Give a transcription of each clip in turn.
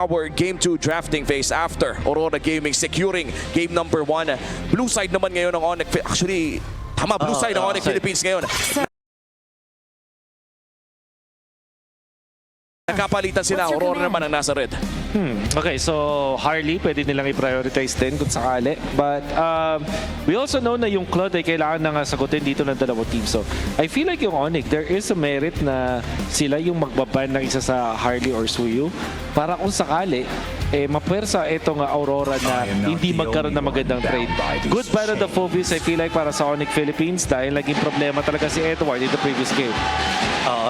our Game 2 drafting phase after Aurora Gaming securing game number 1. Blue side naman ngayon ng Onyx. Actually, tama, blue side ng Onyx Philippines ngayon. Nagkapalitan sila, Aurora naman ang nasa red. Okay, so Harley, pwede nilang i-prioritize din kung sakali. But we also know na yung Claude ay kailangan nang sagutin dito ng dalawang team. So I feel like yung Onyx, there is a merit na sila yung magbaban ng isa sa Harley or Suyu para kung sakali, mapwersa itong Aurora na hindi magkaroon ng magandang trade. Good para the Phobius, I feel like, para sa Onyx Philippines dahil naging problema talaga si Edward in the previous game.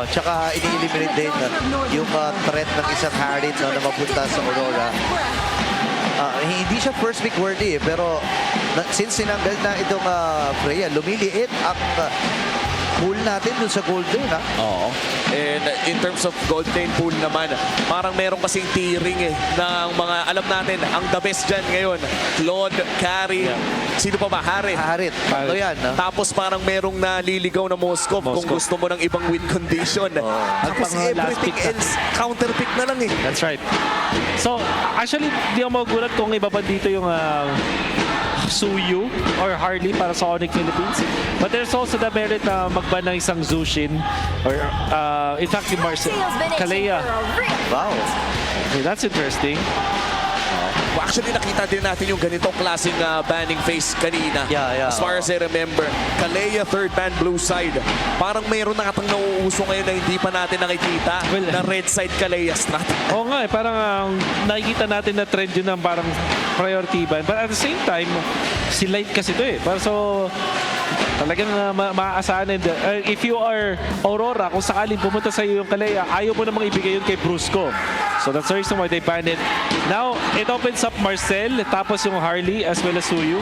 Tsaka ini-eliminate din yung threat ng isang Harriet na mapunta sa Aurora. Hindi siya first pick worthy pero since sinanggal na itong Freya, lumiliit ang pool natin dun sa Golden. Oo. And in terms of Golden pool naman, parang meron kasing tiering ng mga, alam natin, ang the best dyan ngayon. Claude, Carrie, sino pa ba? Harit. Harit. Ano yan? Tapos parang merong naliligaw na Moskov kung gusto mo ng ibang win condition. Tapos everything else, counter pick na lang eh. That's right. So, actually, di ako magulat kung ibaban dito yung Suyu or Harley para sa Onyx Philippines. But there's also the merit na magban ng isang Zushin or in fact, yung Kalea. Wow. Okay, that's interesting. Actually, nakita din natin yung ganitong klaseng banning phase kanina. Yeah. As far as I remember, Kalea, third ban, blue side. Parang mayroon nakatang nauuso ngayon na hindi pa natin nakikita na red side Kalea strat. Oo nga parang nakikita natin na trend yun ng parang priority ban. But at the same time, si Light kasi ito Para so, talagang maaasahan. If you are Aurora, kung sakaling pumunta sa iyo yung Kalea, ayaw mo namang ibigay yun kay Brusco. So that's the reason why they banned it. Now, it opens up Marcel, tapos yung Harley as well as Suyu.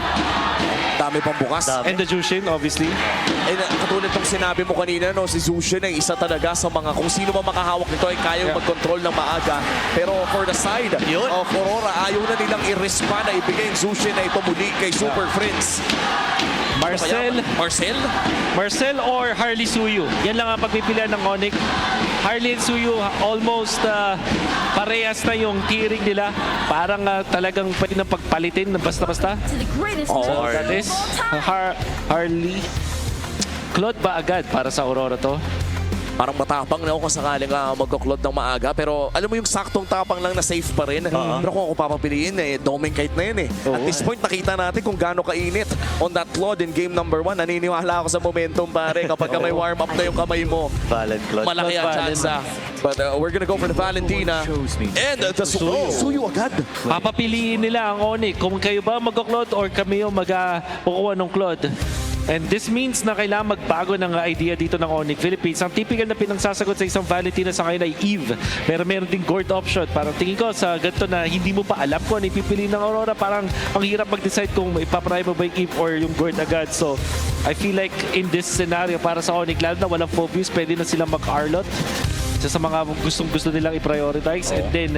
Dami pang bukas. And the Jushin, obviously. And katulad ng sinabi mo kanina, no, si Zushin ay isa talaga sa mga, kung sino man makahawak nito ay kayang mag-control ng maaga. Pero for the side of Aurora, ayaw na nilang i-rispa na ibigay yung Zushin na ito muli kay Super Friends. Marcel or Harley Suyu. Yan lang ang pagpipilian ng Onyx. Harley and Suyu almost parehas na yung tiering nila. Parang talagang pwede na pagpalitin ng basta-basta. So that is Harley. Claude ba agad para sa Aurora to? Parang matapang na ako kung sakaling magkuklod ng maaga. Pero alam mo yung saktong tapang lang na safe pa rin. Pero kung ako papapiliin, doming kahit na yun At this point, nakita natin kung gaano kainit on that Claude in game number 1. Naniniwala ako sa momentum, pare. Kapag may warm up na yung kamay mo, malaki ang chance. But we're gonna go for the Valentina. And the Suyu agad. Papapiliin nila ang Onyx. Kung kayo ba magkuklod or kami yung magkukuha ng Claude. And this means na kailangan magbago ng idea dito ng Onyx Philippines. Ang typical na pinangsasagot sa isang Valentina sa ngayon ay Eve. Pero meron ding Gord option. Parang tingin ko sa ganito na hindi mo pa alam kung ano ipipili ng Aurora. Parang ang hirap mag-decide kung ipapry mo ba yung Eve or yung Gord agad. So I feel like in this scenario para sa Onyx, lalo na walang Phobius, pwede na silang mag-Arlot. Isa sa mga gustong-gusto nilang i-prioritize. And then,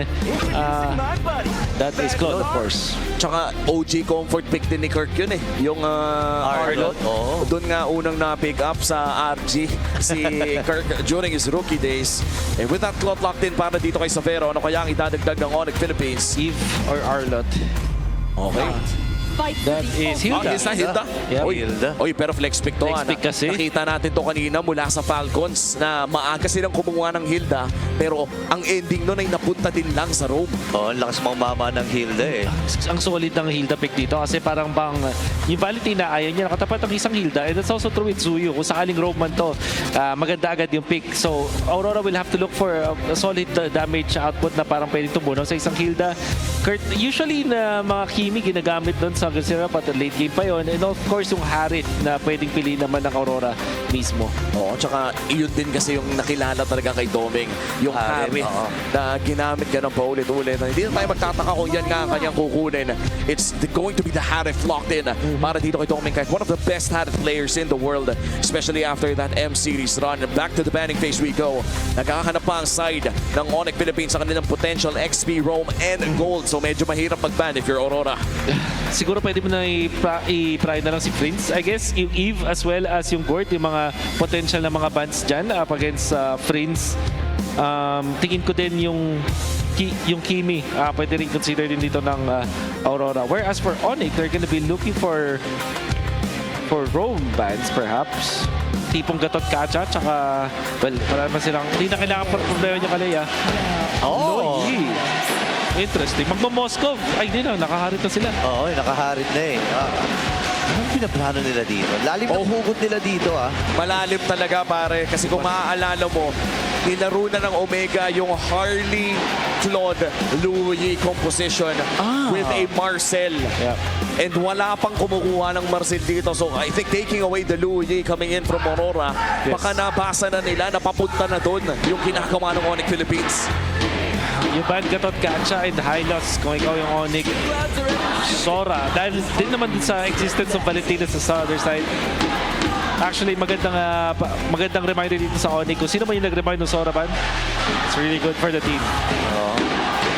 that is Claude, of course. Tsaka OG comfort pick din ni Kirk yun Yung Arlot. Doon nga unang na-pick up sa RG si Kirk during his rookie days. And with that Claude locked in para dito kay Savero, ano kaya ang idadagdag ng Onyx Philippines? Eve or Arlot. Okay. That is Hilda. Is na Hilda? Yeah. Oy, pero flex pick to. Flex pick kasi. Nakita natin to kanina mula sa Falcons na maaga silang kumuha ng Hilda pero ang ending nun ay napunta din lang sa Rome. Ang lakas mama ng Hilda Ang solid ng Hilda pick dito kasi parang yung Valentina ayaw niya nakatapat ang isang Hilda and that's also true with Suyu. Kung sakaling Roman to, maganda agad yung pick. So Aurora will have to look for a solid damage output na parang pwedeng tumunaw sa isang Hilda. Kurt, usually na mga Kimi ginagamit doon sa Gazera but late game pa yon. And of course yung Harit na pwedeng piliin naman ng Aurora mismo. Oo, tsaka yun din kasi yung nakilala talaga kay Doming. Yung Harit na ginamit ka ng paulit-ulit. Hindi na tayo magtataka kung yan nga kanyang kukunin. It's going to be the Harit locked in para dito kay Doming. Kahit one of the best Harit players in the world, especially after that M-Series run. Back to the banning phase we go. Nagkakahanap pa ang side ng Onyx Philippines sa kanilang potential XP, Rome, and Gold. So medyo mahirap mag-ban if you're Aurora. Siguro pwede mo na i-try na lang si Prince. I guess yung Eve as well as yung Gord, yung mga potential na mga bans dyan up against Prince. Tingin ko din yung yung Kimi, pwede rin consider din dito ng Aurora. Whereas for Onyx, they're gonna be looking for roam bands perhaps. Tipong Gatot Kacha, tsaka, well, wala naman silang, hindi na kailangan problema niya Kalea. Oh! Loyi. Interesting. Magmo-Moscow. Ay, hindi na, nakaharit na sila. Oo, nakaharit na eh. Anong pinaplano nila dito? Lalim ng hugot nila dito Malalim talaga pare kasi kung maaalala mo, nilaro na ng Omega yung Harley Claude Louis composition with a Marcel. Yeah. And wala pang kumukuha ng Marcel dito. So I think taking away the Louis coming in from Aurora, Yes. baka nabasa na nila, napapunta na doon yung kinakama ng Onyx Philippines. Yung band Gatot Kacha and Hylos, kung ikaw yung Onyx, Sora. Dahil din naman din sa existence of Valentina sa other side. Actually, magandang reminder dito sa Onyx. Kung sino man yung nag-remind ng Sora band, it's really good for the team.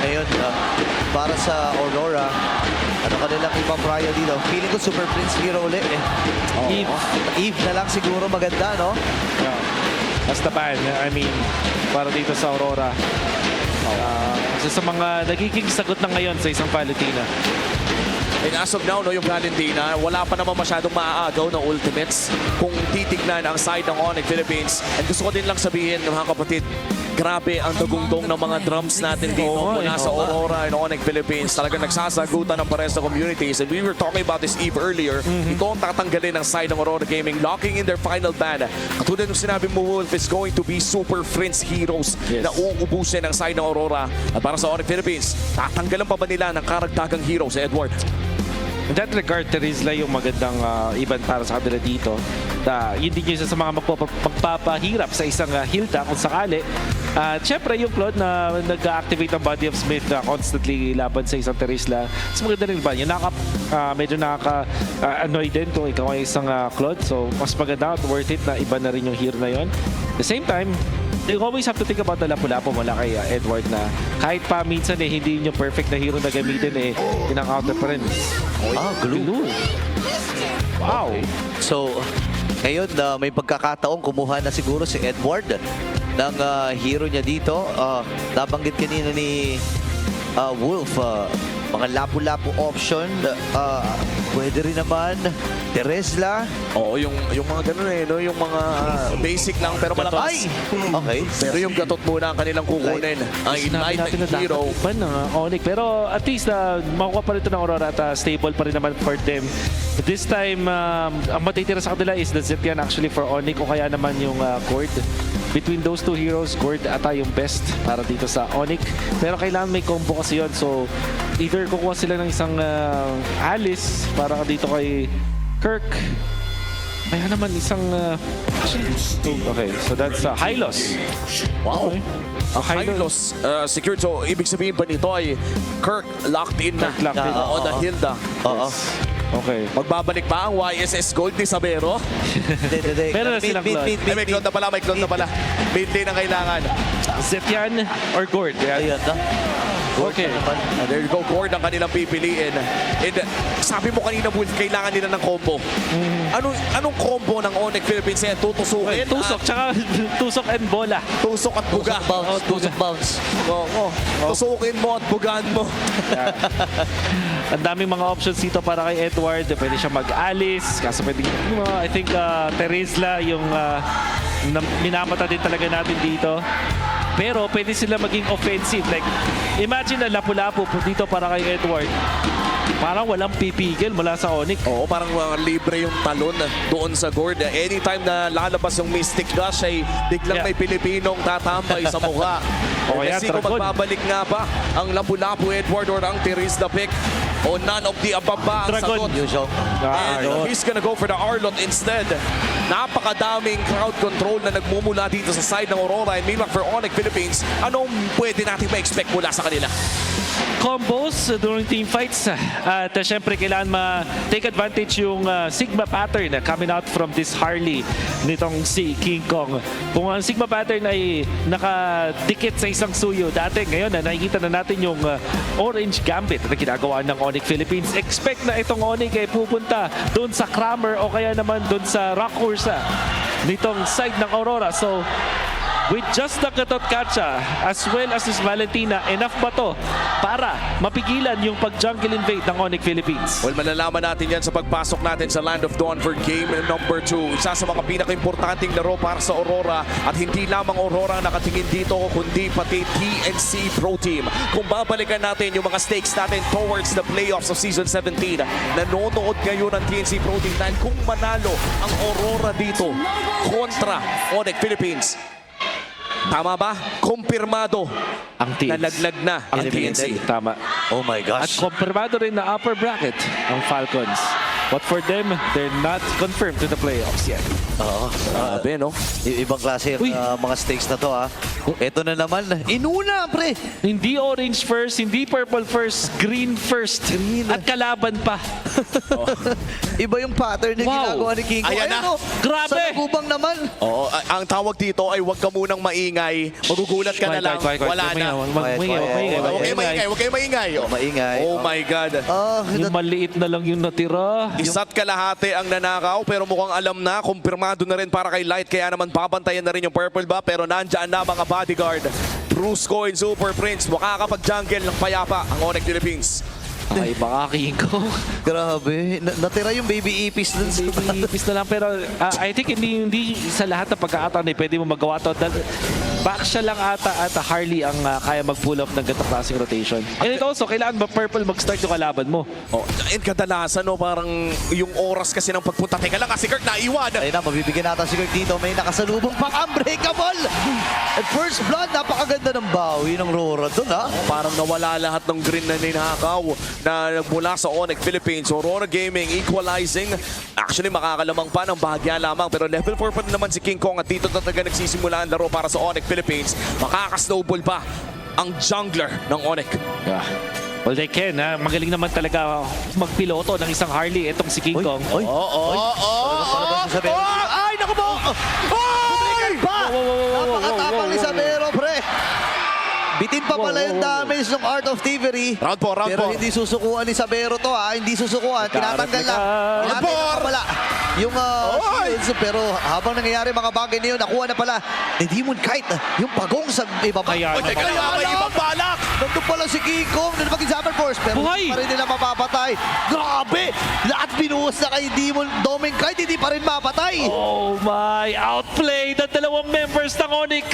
Ngayon, para sa Aurora, ano kanilang ibang prior dito? Feeling ko Super Prince Hero ulit eh. Eve na lang siguro maganda, no? Yeah. That's the band. I mean, para dito sa Aurora. Kasi sa mga nagiging sagot na ngayon sa isang Valentina. And as of now, no, yung Valentina, wala pa naman masyadong maaagaw ng ultimates kung titignan ang side ng Onyx Philippines. And gusto ko din lang sabihin, mga kapatid, grabe ang dugungdong ng mga drums natin dito mula sa Aurora and Onyx Philippines. Talagang nagsasagutan ng pares na communities. And we were talking about this Eve earlier. Ito ang tatanggalin ng side ng Aurora Gaming, locking in their final ban. Katulad ng sinabi mo, Wolf, is going to be Super Prince Heroes na uubusin ng side ng Aurora. At para sa Onyx Philippines, tatanggalan pa ba nila ng karagdagang hero sa Edward? In that regard, Terizla yung magandang iban para sa kanila dito. Yun din yung isa sa mga magpapahirap sa isang Hilda kung sakali. Siyempre yung Claude na nag-activate ang Body of Smith na constantly laban sa isang Terizla. Mas maganda rin ba? Yung medyo nakaka-annoy din kung ikaw ay isang Claude. So mas maganda at worth it na iba na rin yung hero na yon. At the same time, you always have to think about the Lapu-Lapu mula kay Edward na kahit pa minsan hindi yung perfect na hero na gamitin kinang-counter pa rin. Glue. Wow. Okay. So, ngayon may pagkakataong kumuha na siguro si Edward ng hero niya dito. Nabanggit kanina ni Wolf, mga Lapu-Lapu option. Pwede rin naman Terizla. Oo, yung mga ganun no? Yung mga basic lang pero malakas. Okay. Pero yung gatot muna ang kanilang kukunin. Ang Sinabi Ignite natin na Hero. dapat ng Onyx. Pero at least makuha pa rin ito ng Aurora at stable pa rin naman for them. This time, ang matitira sa kanila is the Zetian actually for Onyx o kaya naman yung Gord. Between those two heroes, Gord ata yung best para dito sa Onyx. Pero kailangan may combo kasi yun. So, either kukuha sila ng isang Alice para dito kay Kirk. Kaya naman isang... okay, so that's Hylos. Wow. Okay. Ang Hylos secured. So, ibig sabihin ba nito ay Kirk locked in na Kirk locked in. on the Hilda. Oo. Okay. Magbabalik pa ang YSS Gold ni Sabero? Hindi. Meron na silang Claude. Ay, may clone na pala, may clone na pala. Mid lane ang kailangan. Zetian or Gord? Ayan na. Okay. And there you go, Gord ang kanilang pipiliin. And sabi mo kanina, Wolf, kailangan nila ng combo. Anong combo ng Onyx Philippines yan? Tutusukin? Tusok, tsaka tusok and bola. Tusok at buga. Tusok bounce. Oo. Tusukin mo at bugaan mo. Ang daming mga options dito para kay Edward. Pwede siya mag-Alice. Kaso pwede, I think Terizla yung minamata din talaga natin dito. Pero pwede sila maging offensive. Like, imagine na Lapu-Lapu dito para kay Edward. Parang walang pipigil mula sa Onyx. Oo, parang libre yung talon doon sa Gord. Anytime na lalabas yung Mystic Dash ay biglang may Pilipinong tatambay sa mukha. O kaya Kasi kung Dragon. magbabalik nga ba ang Lapu-Lapu Edward or ang Terizla pick o none of the above ba ang Dragon. sagot? Yusong. And he's gonna go for the Arlot instead. Napakadaming crowd control na nagmumula dito sa side ng Aurora and meanwhile for Onyx Philippines, anong pwede natin ma-expect mula sa kanila? Combos during team fights. At syempre kailangan ma-take advantage yung Sigma pattern coming out from this Harley nitong si King Kong. Kung ang Sigma pattern ay nakadikit sa isang suyo dati, ngayon nakikita na natin yung Orange Gambit na ginagawa ng Onyx Philippines. Expect na itong Onyx ay pupunta doon sa Kramer o kaya naman doon sa Rock Ursa nitong side ng Aurora. So with just the Katotkacha as well as this Valentina, enough ba to para mapigilan yung pag-jungle invade ng Onyx Philippines? Well, malalaman natin yan sa pagpasok natin sa Land of Dawn for game number 2. Isa sa mga pinaka-importanting laro para sa Aurora at hindi lamang Aurora ang nakatingin dito kundi pati TNC Pro Team. Kung babalikan natin yung mga stakes natin towards the playoffs of Season 17, nanonood ngayon ng TNC Pro Team dahil kung manalo ang Aurora dito kontra Onyx Philippines, tama ba? Kumpirmado Ang teams. nalaglag na ang TNC. Tama. Oh my At gosh. kompirmado rin na upper bracket ang Falcons. But for them, they're not confirmed to the playoffs yet. Oo. Grabe, no? Ibang klase yung Uy. mga stakes na to, ha. Ito na naman. Inuna, pre. Hindi orange first, hindi purple first, green first. Green. At kalaban pa. Iba yung pattern na Wow. ginagawa ni King Kong. Ayan na. oh. Grabe. Sa nagubang naman. Oo, ang tawag dito ay huwag ka munang maingay. Magugulat ka na lang. Wala na. Quiet, Huwag kayo maingay, huwag kayo maingay. Maingay. Oh my God. Yung maliit na lang yung natira. Isa't kalahati ang nanakaw pero mukhang alam na, kumpirmado na rin para kay Light kaya naman babantayan na rin yung purple ba pero nandyan na mga bodyguard. Brusco and Super Prince makakapag-jungle ng payapa ang Onyx Philippines. Ay, baka King Kong. Grabe. Natira yung baby ipis dun sa... Ipis na lang pero I think hindi sa lahat ng pagkakataon pwede mo magawa to. Back siya lang ata at Harley ang kaya mag-pull off ng ganitong klaseng rotation. And it also, kailangan ba purple mag-start yung kalaban mo? Oh, and kadalasan no, parang yung oras kasi ng pagpunta. Teka lang, si Kirk naiwan. Ayun na, mabibigyan natin si Kirk dito. May nakasalubong pang unbreakable. At first blood, napakaganda ng bawi ng Rora dun, ha? Parang nawala lahat ng green na ninakaw na mula sa Onyx Philippines. Aurora Gaming equalizing. Actually, makakalamang pa ng bahagya lamang. Pero level 4 pa naman si King Kong at dito talaga nagsisimula ang laro para sa Onyx Philippines. Makaka-snowball pa ang jungler ng Onyx. Yeah. Well, they can. Magaling naman talaga magpiloto ng isang Harley itong si King Kong. Oy. Ay, naku mo! Ay! Pa! Napakatapang ni Sabero, pre. Bitin pa pala yung damage ng Art of Thievery. Round 4, round 4. Pero hindi susukuan ni Sabero to, ha. Hindi susukuan. Tinatanggal lang. Round four. Wala. Yung shields, pero habang nangyayari mga bagay na yun, nakuha na pala ni Demon Kite yung pagong sa ibaba. Kaya Oy, teka lang, may ibang balak. Nandun pala si King Kong na napag-example force, pero Buhay! hindi pa rin nila mapapatay. Grabe! Lahat binuhos na kay Demon Doming Kite, hindi pa rin mapatay. Oh my! Outplay ng dalawang members ng Onyx.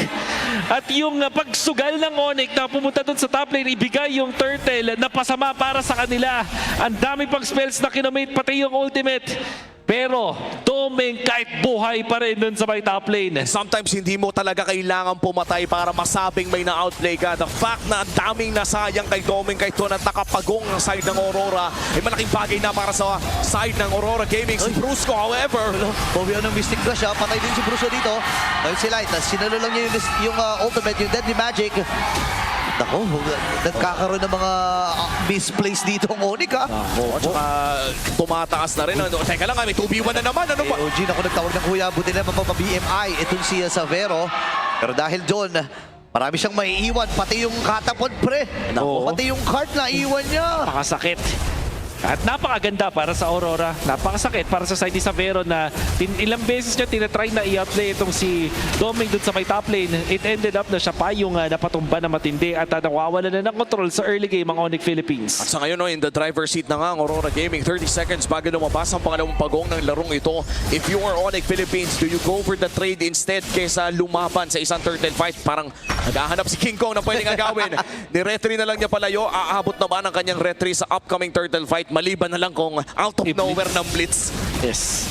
At yung pagsugal ng Onyx na pumunta dun sa top lane, ibigay yung turtle na pasama para sa kanila. Ang dami pang spells na kinomate, pati yung ultimate. Pero Doming kahit buhay pa rin dun sa may top lane. Sometimes hindi mo talaga kailangan pumatay para masabing may na-outplay ka. The fact na ang daming nasayang kay Doming kahit doon at nakapagong ang side ng Aurora ay malaking bagay na para sa side ng Aurora Gaming. Si Brusco, however, Bobby ng Mystic Flash, ha? Patay din si Bruce dito. Dahil si Light, sinalo lang niya yung ultimate, yung Deadly Magic. Nako, nagkakaroon ng mga misplace dito ang Onyx, ha? at saka tumataas na rin. Ano, teka lang, may 2v1 na naman. Ano ba? OG, naku, nagtawag ng kuya. Buti na mapapa-BMI itong si Savero. Pero dahil doon, marami siyang maiiwan. Pati yung katapod, pre. Oo. Pati yung cart na iwan niya. Napakasakit. At napakaganda para sa Aurora. Napakasakit para sa side ni Savero na ilang beses niya tinatry na i-outplay itong si Doming dun sa may top lane. It ended up na siya pa yung napatumba na matindi at nawawala na ng control sa early game ang Onyx Philippines. At sa ngayon, no, in the driver's seat na nga ang Aurora Gaming. 30 seconds bago lumabas ang pangalawang pagong ng larong ito. If you are Onyx Philippines, do you go for the trade instead kaysa lumaban sa isang turtle fight? Parang naghahanap si King Kong na pwedeng agawin. Ni-retry na lang niya palayo. Aabot na ba ng kanyang retry sa upcoming turtle fight? Maliban na lang kung out of nowhere ng blitz. Yes.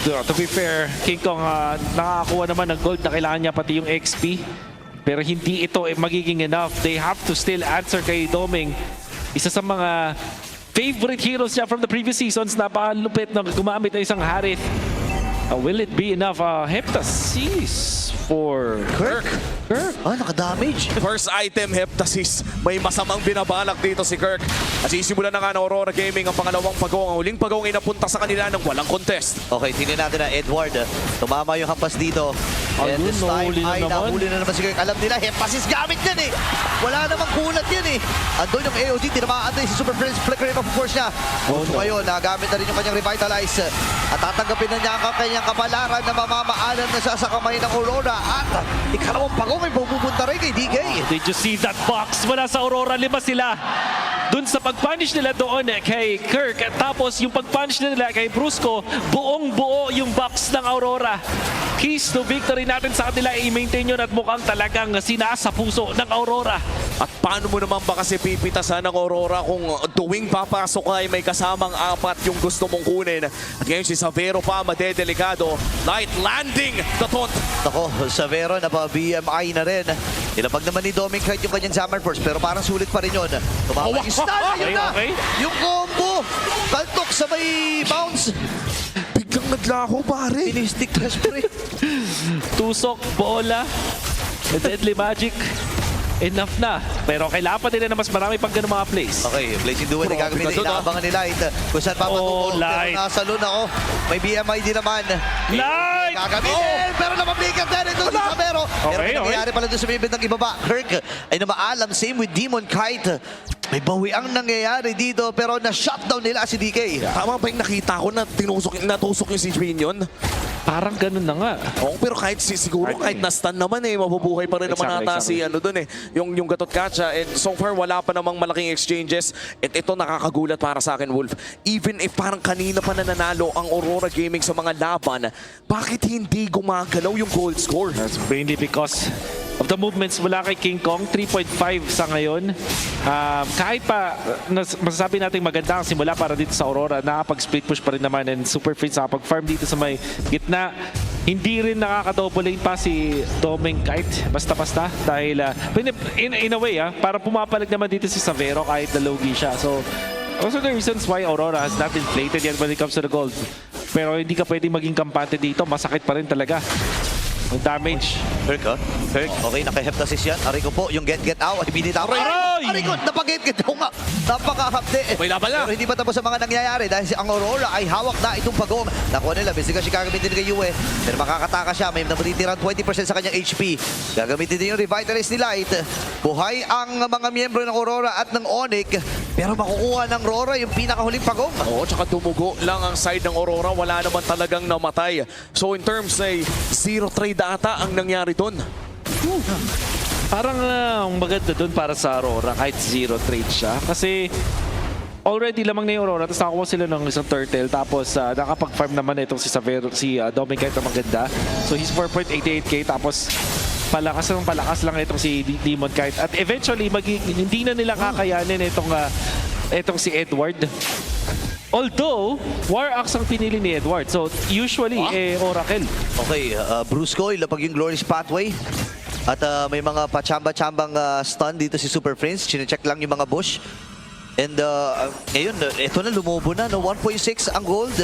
To be fair, King Kong nakakakuha naman ng gold na kailangan niya pati yung XP. Pero hindi ito magiging enough. They have to still answer kay Doming. Isa sa mga favorite heroes niya from the previous seasons. Napakalupit na gumamit ng isang Harith. Will it be enough? Heptasis for Kirk. Naka-damage. First item, Heptasis. May masamang binabalak dito si Kirk. At sisimulan na nga ng Aurora Gaming ang pangalawang pagong. Ang huling pagong ay napunta sa kanila ng walang contest. Okay, tingnan natin na Edward. Tumama yung hampas dito. And Ayun, this time nahuli na ay naman. nahuli na naman si Kirk. Alam nila, Hempasis gamit yan eh. Wala namang kulat yan eh. Andun yung AOD, tinamaan din si Super Friends. Flickering of course niya. So ngayon, nagamit na rin yung kanyang Revitalize. At tatanggapin na niya ang kanyang kapalaran na mamamaalam na sa kamay ng Aurora. At ikalawang pagong ay pupunta rin kay DK. Did you see that box? Mula sa Aurora, 5 sila. Dun sa pag-punish nila doon kay Kirk. At tapos yung pag-punish nila kay Brusco, buong-buo yung box ng Aurora. Keys to victory natin sa kanila i-maintain yun at mukhang talagang sinasa puso ng Aurora. At paano mo naman ba kasi pipitasan ng Aurora kung tuwing papasok ka ay may kasamang 4 yung gusto mong kunin. At ngayon si Savero pa, madedelikado. Light landing, tatot. Ako, Savero na pa-BMI na rin. Ilapag naman ni Doming kahit yung kanyang Summer Force, pero parang sulit pa rin yun. Tumama yung stun, ayun na! Okay. Yung combo! Kaltok sa may bounce! Biglang naglako pare. Finistic Trespre. Tusok, bola, deadly magic. Enough na. Pero kailangan pa nila na mas marami pang ganun mga plays. Okay, Blazing Duel ay gagawin Grabe ka nila. dun, Inaabangan ni Light. Kung saan pa Oh, matutuon. Pero Light. nasa loon ako. May BMI din naman. Light! Gagamitin! Pero napablikan din ito si Savero. Pero Okay, may nangyayari pala doon sa bibig ng ibaba. Kirk ay namaalam. Same with Demon Kite. May bawiang nangyayari dito pero na-shutdown nila si DK. Tama ba yung nakita ko na natusok yung si Minion? Parang ganun na nga. Oo, pero kahit siguro kahit na-stun naman mabubuhay pa rin naman Exactly, ata si doon yung Gatot Kacha. And so far wala pa namang malaking exchanges. At ito nakakagulat para sa akin, Wolf. Even if parang kanina pa nananalo ang Aurora Gaming sa mga laban, bakit hindi gumagalaw yung gold score? That's mainly because of the movements mula kay King Kong. 3.5 sa ngayon. Kahit pa masasabi natin maganda ang simula para dito sa Aurora, nakapag-split push pa rin naman and Super Friends nakapag-farm dito sa may gitna. Hindi rin nakaka-double lane pa si Doming Kite basta-basta dahil in a way para pumapalag naman dito si Savero kahit na low-gi siya. So also the reasons why Aurora has not inflated yet when it comes to the gold. Pero hindi ka pwedeng maging kampante dito, masakit pa rin talaga ang damage. Kirk, Kirk, okay, naka-heptasis yan. Aray ko po, yung get out, ay binitaw. Aray! Aray ko, napag-get nga. Napakahapde. May laban na. Pero hindi pa tapos ang mga nangyayari dahil si ang Aurora ay hawak na itong pagong. Nakuha nila, basic kasi gagamitin kay Yue. Pero makakataka siya, may natitiran 20% sa kanyang HP. Gagamitin din yung Revitalize ni Light. Buhay ang mga miyembro ng Aurora at ng Onyx. Pero makukuha ng Aurora yung pinakahuling pagong. Oo, tsaka tumugo lang ang side ng Aurora. Wala naman talagang namatay. So in terms ay zero trade ata ang nangyari doon. Parang ang maganda doon para sa Aurora kahit zero trade siya. Kasi already lamang na yung Aurora, tapos nakakuha sila ng isang turtle, tapos nakapag-farm naman itong si Savero, si Doming Kite na maganda. So he's 4.88k, tapos palakas lang itong si Demon Kite. At eventually, hindi na nila kakayanin itong si Edward. Although, War Axe ang pinili ni Edward. So usually, Oracle. Okay, Brusco, ilapag yung Glorious Pathway. At may mga pachamba-chambang stun dito si Super Prince. Chine-check lang yung mga bush. And ngayon, ito na, lumobo na. No? 1.6 ang gold.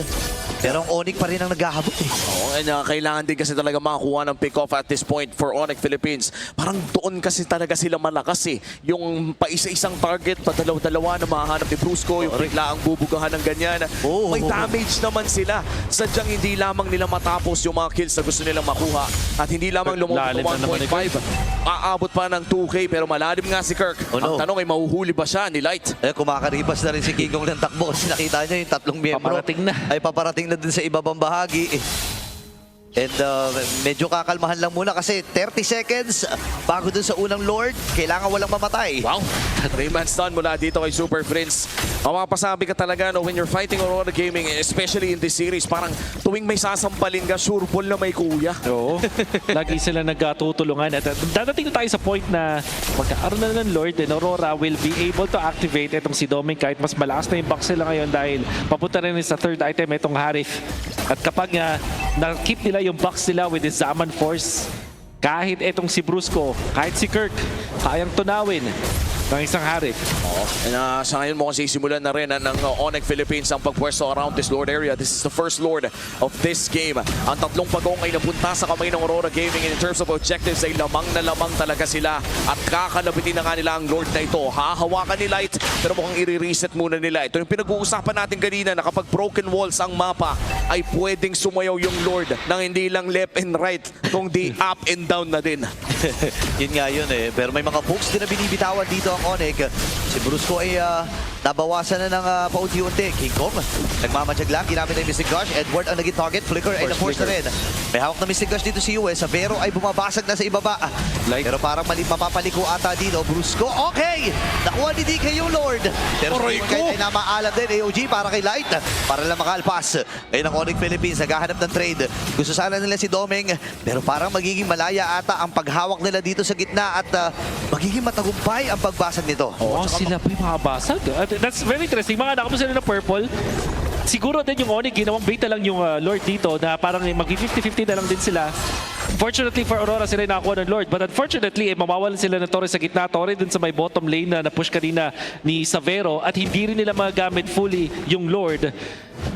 Pero ang Onyx pa rin ang naghahabot Oo, and kailangan din kasi talaga makakuha ng pick-off at this point for Onyx Philippines. Parang doon kasi talaga sila malakas Yung paisa-isang target, padalaw-dalawa na mahahanap ni Brusco, yung bigla ang bubugahan ng ganyan. May damage naman sila. Sadyang hindi lamang nila matapos yung mga kills na gusto nilang makuha. At hindi lamang lumabot ng 1.5. Aabot pa ng 2K pero malalim nga si Kirk. Ang tanong ay mahuhuli ba siya ni Light? Kumakaripas na rin si King Kong ng takbo kasi nakita niya yung 3 miyembro. Paparating na. Ay paparating na din sa ibabang bahagi. And medyo kakalmahan lang muna kasi 30 seconds bago dun sa unang Lord. Kailangan walang mamatay. Wow! 3-man stun mula dito kay Super Prince. Mapapasabi ka talaga when you're fighting Aurora Gaming, especially in this series, parang tuwing may sasampalin ka, sure ball na may kuya. Oo. Lagi sila nagtutulungan. At dadating na tayo sa point na magkakaroon na ng Lord and Aurora will be able to activate itong si Doming kahit mas malakas na yung box sila ngayon dahil papunta rin sa third item itong Harif. At kapag na-keep nila yung box nila with the Zaman Force, kahit itong si Brusco, kahit si Kirk, kayang tunawin. ng isang Harith. Sa ngayon mukhang sisimulan na rin ng Onyx Philippines ang pagpwesto around this Lord area. This is the first Lord of this game. Ang tatlong pagong ay napunta sa kamay ng Aurora Gaming. In terms of objectives ay lamang na lamang talaga sila at kakalabitin na nga nila ang Lord na ito. Hahawakan ni Light pero mukhang i-reset muna nila. Ito yung pinag-uusapan natin kanina na kapag broken walls ang mapa ay pwedeng sumayaw yung Lord ng hindi lang left and right kundi up and down na din. Yun nga yun eh. Pero may mga pokes din na binibitawan dito ang Onyx. Si Brusco ay nabawasan na ng paunti-unti. King Kong, nagmamatsyag lang. Ginamit na yung Mystic Gush. Edward ang naging target. Flicker ay na-force na rin. May hawak na Mystic Gush dito si US. Savero ay bumabasag na sa ibaba. Pero parang mapapaliko ata dito. Brusco, okay! Nakuha ni DK yung Lord. Pero Aray ko! kahit ay namaalam din. AOG para kay Light. Para lang makalpas. Ayun ang Onyx Philippines. Naghahanap ng trade. Gusto sana nila si Doming. Pero parang magiging malaya ata ang paghawak nila dito sa gitna. At magiging matagumpay ang pagbasag nito. Oh, sila pa yung makabasag. That's very interesting. Mga nakapos sila ng purple. Siguro din yung Onyx, ginawang beta lang yung Lord dito na parang mag-50-50 na lang din sila. Fortunately for Aurora, sila yung nakakuha ng Lord. But unfortunately, mawawalan sila ng Torre sa gitna. Torre dun sa may bottom lane na na-push kanina ni Savero at hindi rin nila magagamit fully yung Lord.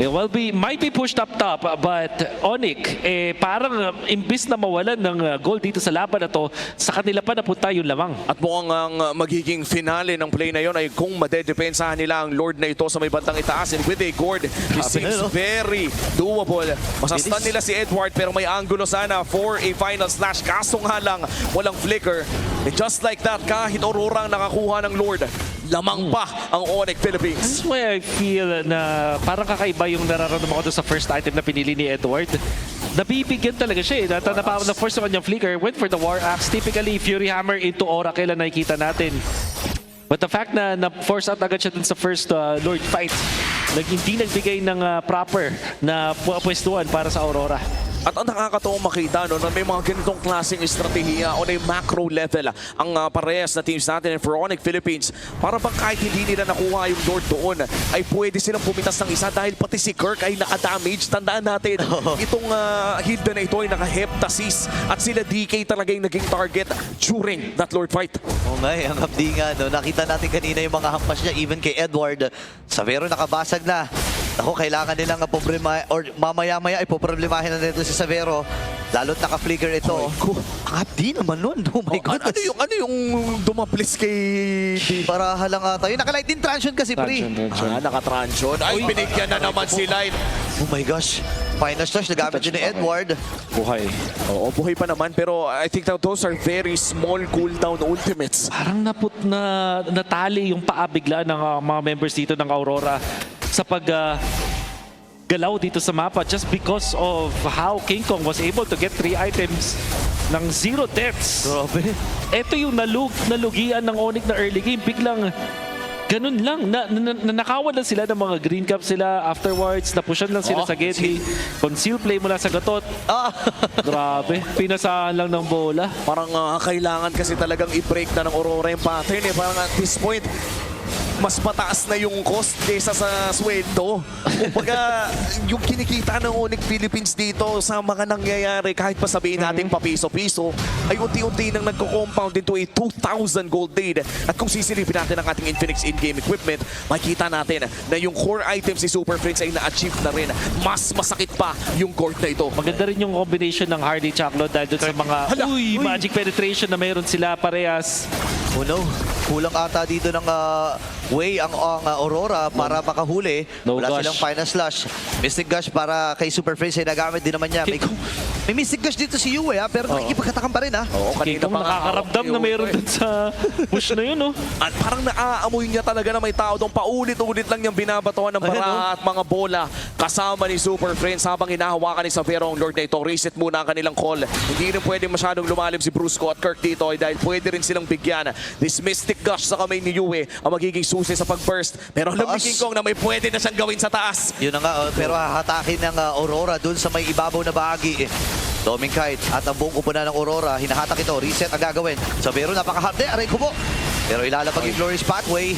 It will be, might be pushed up top, but Onyx, parang imbis na mawalan ng goal dito sa laban na to, sa kanila pa napunta yung lamang. At mukhang ang magiging finale ng play na yon ay kung madedepensahan nila ang Lord na ito sa may bandang itaas. And with a gourd, this seems very doable. Masastan nila si Edward pero may angulo sana for a final slash. Kaso nga lang, walang flicker. And just like that, kahit Aurora ang nakakuha ng Lord, lamang pa ang Onyx Philippines. That's why I feel na parang kakaiba yung nararamdaman ko doon sa first item na pinili ni Edward. Nabibigyan talaga siya eh. Na-force sa kanyang flicker, went for the War Axe. Typically, Fury Hammer into Oracle ang nakikita natin. But the fact na na-force out agad siya dun sa first Lord fight, hindi nagbigay ng proper na pwestuhan para sa Aurora. At ang nakakatawang makita na may mga ganitong klaseng estratehiya on a macro level ang parehas na teams natin and for Onyx Philippines. Para bang kahit hindi nila nakuha yung Lord doon, ay pwede silang pumitas ng isa dahil pati si Kirk ay naka-damage. Tandaan natin, itong Hilda na ito ay naka-heptasis at sila DK talaga yung naging target during that Lord fight. Oh ngay, ang hapdi nga. No? Nakita natin kanina yung mga hampas niya, even kay Edward. Savero nakabasag na. Ako, kailangan nilang problema, or mamaya-maya ay poproblemahin na nito si Savero. Lalo't naka-flicker ito. Ang hapdi naman nun. Oh my God. Ano yung dumaplis kay... Para halang tayo. Naka-light din transient kasi, pre. Naka-transion. Ay, binigyan na naman si Light. Oh my gosh. Final slash, nagamit yun ni Edward. Buhay. Oo, buhay pa naman. Pero I think that those are very small cooldown ultimates. Parang natali yung paa bigla ng mga members dito ng Aurora sa galaw dito sa mapa just because of how King Kong was able to get 3 items ng 0 deaths. Grabe. Ito yung nalugian ng Onyx na early game. Biglang ganun lang. Nanakawan lang sila ng mga green cap sila afterwards. Napushan lang sila sa Gedli. Conceal play mula sa Gatot. Grabe. Pinasahan lang ng bola. Parang kailangan kasi talagang i-break na ng Aurora yung pattern eh. Parang at this point, mas mataas na yung cost kaysa sa sweldo. Kumbaga, yung kinikita ng Onyx Philippines dito sa mga nangyayari, kahit pa sabihin natin papiso-piso, ay unti-unti nang nagko-compound into a 2,000 gold lead. At kung sisilipin natin ang ating Infinix in-game equipment, makikita natin na yung core items si Super Friends ay na-achieve na rin. Mas masakit pa yung gold na ito. Maganda rin yung combination ng Hardy Chaklod dahil dun sa mga magic penetration na mayroon sila parehas. Oh no. Kulang ata dito ng way ang Aurora para makahuli. No Wala gosh. silang final slash. Mystic Gush para kay Super Friends ay nagamit din naman niya. May Mystic Gush dito si Yue pero nakikipagkatakam pa rin ha. Oo, King Kong nakakaramdam na mayroon dun sa push na yun, no? At parang naaamoy niya talaga na may tao doon. Paulit-ulit lang niyang binabatuhan ng baraha at mga bola kasama ni Super Friends habang hinahawakan ni Savero ang Lord na ito. Reset muna ang kanilang call. Hindi rin pwede masyadong lumalim si Brusco at Kirk dito dahil pwede rin silang bigyan this Mystic Gush sa kamay ni Yue ang magiging susi sa pag-burst. Pero alam ni King Kong na may pwede na siyang gawin sa taas. Yun na nga, pero hahatakin ng Aurora dun sa may ibabaw na bahagi. Doming Kite at ang buong kupunan ng Aurora, hinahatak ito, reset ang gagawin. Savero, napakahapde, aray ko po. Pero ilalabag yung Glorious Pathway,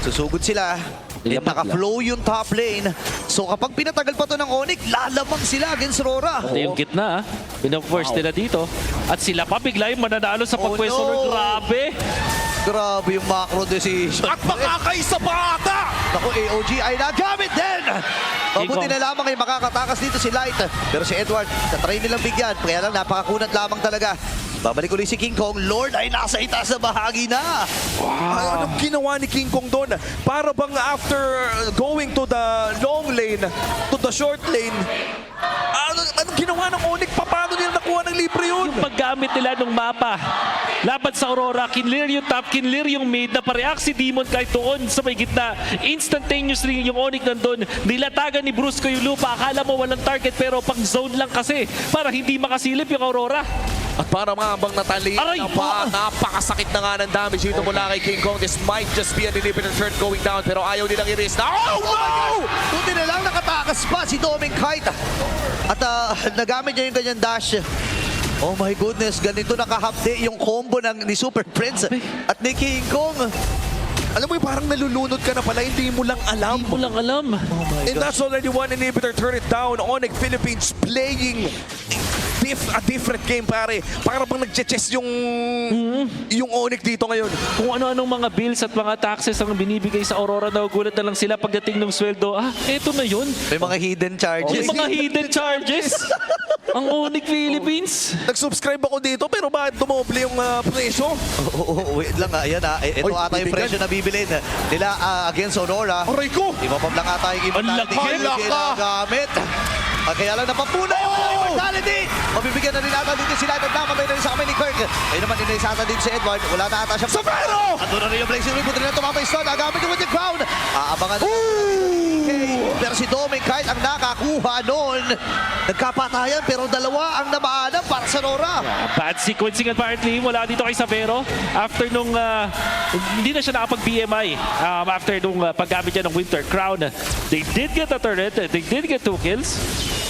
susugod sila. At naka-flow yung top lane. So kapag pinatagal pa to ng Onyx, lalamang sila against Aurora. Ito yung gitna, pinaforce nila dito. At sila pa bigla yung mananalo sa pagpwesto. no. Grabe! Grabe yung macro decision. At makakaisa pa ata! Naku, AOG ay nagamit din! Mabuti na lamang ay makakatakas dito si Light. Pero si Edward, na-try nilang bigyan. Kaya lang, napakakunat lamang talaga. Babalik ulit si King Kong. Lord ay nasa itaas na bahagi na. Ay, anong ginawa ni King Kong doon? Para bang after going to the long lane, to the short lane, anong ginawa ng Onyx? Paano nila nakuha ng libre yun? Yung paggamit nila ng mapa laban sa Aurora, kinlear yung top, kinlear yung mid, napareact si Demon kahit doon sa may gitna. Instantaneously yung Onyx nandun, nilatagan ni Brusco yung lupa. Akala mo walang target pero pang zone lang kasi para hindi makasilip yung Aurora. At para mga bang natali Aray! ng paa, napakasakit na nga ng damage dito mula kay King Kong. This might just be an inhibitor turret going down pero ayaw nilang i-risk na. Oh no! Buti na lang nakatakas pa si Doming Kite. At nagamit niya yung ganyan dash. Oh my goodness, ganito nakahapde yung combo ni Super Prince at ni King Kong. Alam mo yung parang nalulunod ka na pala, hindi mo lang alam. Hindi mo lang alam. Oh my And that's already one inhibitor turret down. Onyx Philippines playing a different game, pare. Para bang nagche-chess yung Onyx dito ngayon. Kung ano-anong mga bills at mga taxes ang binibigay sa Aurora, nagugulat na lang sila pagdating ng sweldo. Eto na yun. May mga hidden charges. Yung mga hidden charges. Ang Onyx Philippines. Nag-subscribe ako dito pero bakit dumoble yung presyo? Wait lang, ayan ito Oy, ata yung bibigan. presyo na bibilin nila against Aurora. Aray ko! Iba pa lang ata yung Ang immortality laki! na ginagamit. Kaya lang napapuna yung immortality. Mabibigyan na rin ata dito sila at namatay na rin sa kamay ni Kirk. Ayun naman din isa ata din si Edward. Wala na ata siya. Sabero! Ando na rin yung Blazing Ring. Buti na tumama yung stun. Nagamit yung with the crown. Aabangan na. Pero si Doming kahit ang nakakuha noon. Nagkapatayan pero dalawa ang namaanan para sa Aurora. Bad sequencing apparently mula dito kay Savero. After nung hindi na siya nakapag-BMI. After nung paggamit niya ng Winter Crown. They did get a turret. They did get 2 kills.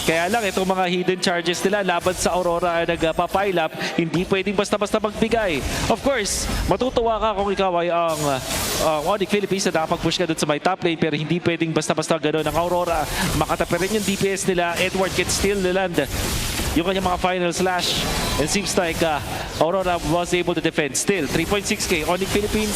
Kaya lang, itong mga hidden charges nila laban sa Aurora ay nagpa-pile up, hindi pwedeng basta-basta magbigay. Of course, matutuwa ka kung ikaw ay ang Onyx Philippines na nakapag-push ka dun sa my top lane, pero hindi pwedeng basta-basta gano'n. Ang Aurora, makatapirin yung DPS nila. Edward can still land yung kanyang mga final slash. It seems like Aurora was able to defend. Still, 3.6k, Onyx Philippines.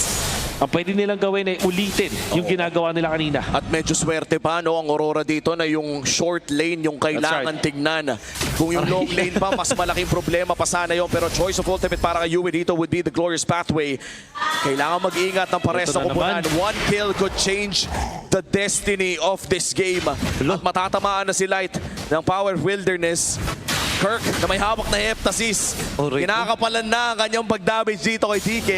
Ang pwede nilang gawin ay ulitin yung ginagawa nila kanina. At medyo swerte pa no ang Aurora dito na yung short lane yung kailangan tignan. Kung yung long lane pa, mas malaking problema pa sana yun. Pero choice of ultimate para kay Yui dito would be the glorious pathway. Kailangan mag-ingat ng pares Ito na na kupunan. naman. One kill could change the destiny of this game. At matatamaan na si Light ng Power Wilderness. Kirk na may hawak na heptasis. Aray ko. Kinakapalan na ang kanyang pag-damage dito kay TK.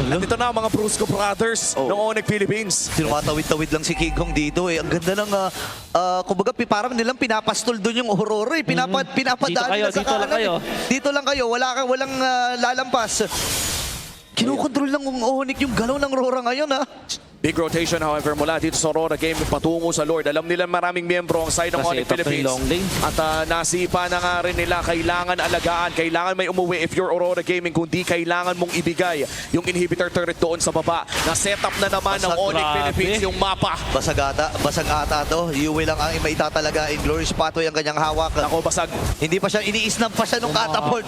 At ito na ang mga Brusco Brothers ng Onyx Philippines. Tinatawid-tawid lang si King Kong dito eh. Ang ganda ng, kumbaga parang nilang pinapastol doon yung Aurora eh. Pinapadaan Dito kayo, nila sa dito lang kanan. kayo. Dito lang kayo, walang lalampas. Kinukontrol lang ng Onyx yung galaw ng Aurora ngayon ha. Big rotation however mula dito sa Aurora game patungo sa Lord. Alam nila maraming miyembro ang side ng Kasi Onyx ito Philippines. yung long lane. At nasipa na nga rin nila, kailangan alagaan, kailangan may umuwi if you're Aurora Gaming, kundi kailangan mong ibigay yung inhibitor turret doon sa baba. Na setup na naman ng Basag, Onyx grabe. Philippines yung mapa. Basag ata to. Yui lang ang maitatalaga in Glorious Pathway ang kanyang hawak. Ako basag. Hindi pa siya, iniisnab pa siya nung catapult.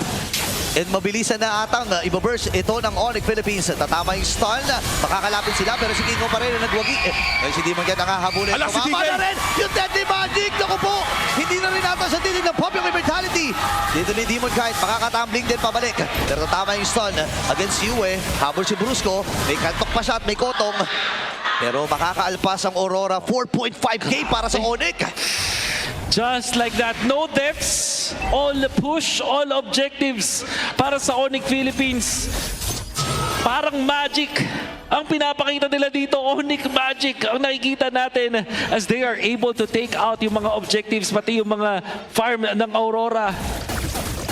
And mabilisan na atang ibaburst ito ng Onyx Philippines. Tatama yung stun. Makakalapit sila pero si King Kong pa rin na nagwagi. Ay si Demon Knight nakahabulin. Ala, si Tumama DK. na rin yung Deadly Magic. Naku po. Hindi na rin ata sa titig ng Pop yung immortality. Dito ni Demon Knight. Makakatumbling din pabalik. Pero tatama yung stun against Yue. Habol si Brusco. May kantok pa siya at may kotong. Pero makakaalpas ang Aurora. 4.5k para sa Onyx. Just like that, no depths, all push, all objectives para sa Onyx Philippines. Parang magic ang pinapakita nila dito, Onyx magic ang nakikita natin as they are able to take out yung mga objectives, pati yung mga farm ng Aurora.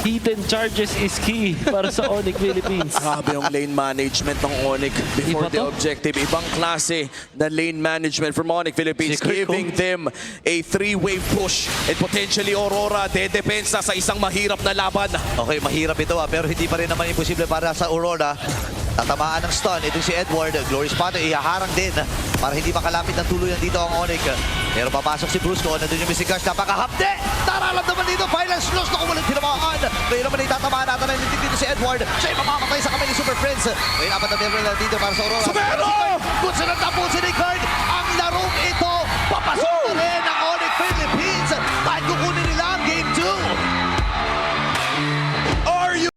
Hidden charges is key para sa Onyx Philippines. Grabe yung lane management ng Onyx before Iba the to? objective. Ibang klase na lane management from Onyx Philippines, Si Kirk, giving them a 3-wave push and potentially Aurora dedepensa sa isang mahirap na laban. Okay, mahirap ito pero hindi pa rin naman imposible para sa Aurora. Tatamaan ng stun. Ito si Edward. Glorious Pathway. Ihaharang din para hindi makalapit ng tuluyan dito ang Onyx. Pero papasok si Brusco. Nandun yung Missing Cash. Napakahapde! Taralan naman dito. Final slows na kumulang tinamaan Ngayon naman itatamaan natin ng lintik dito si Edward. Siya ay mamamatay sa kamay ni Super Friends. Ngayon apat na member na dito para sa Aurora. Sumero! Good sa nagtapusin ni Card. Ang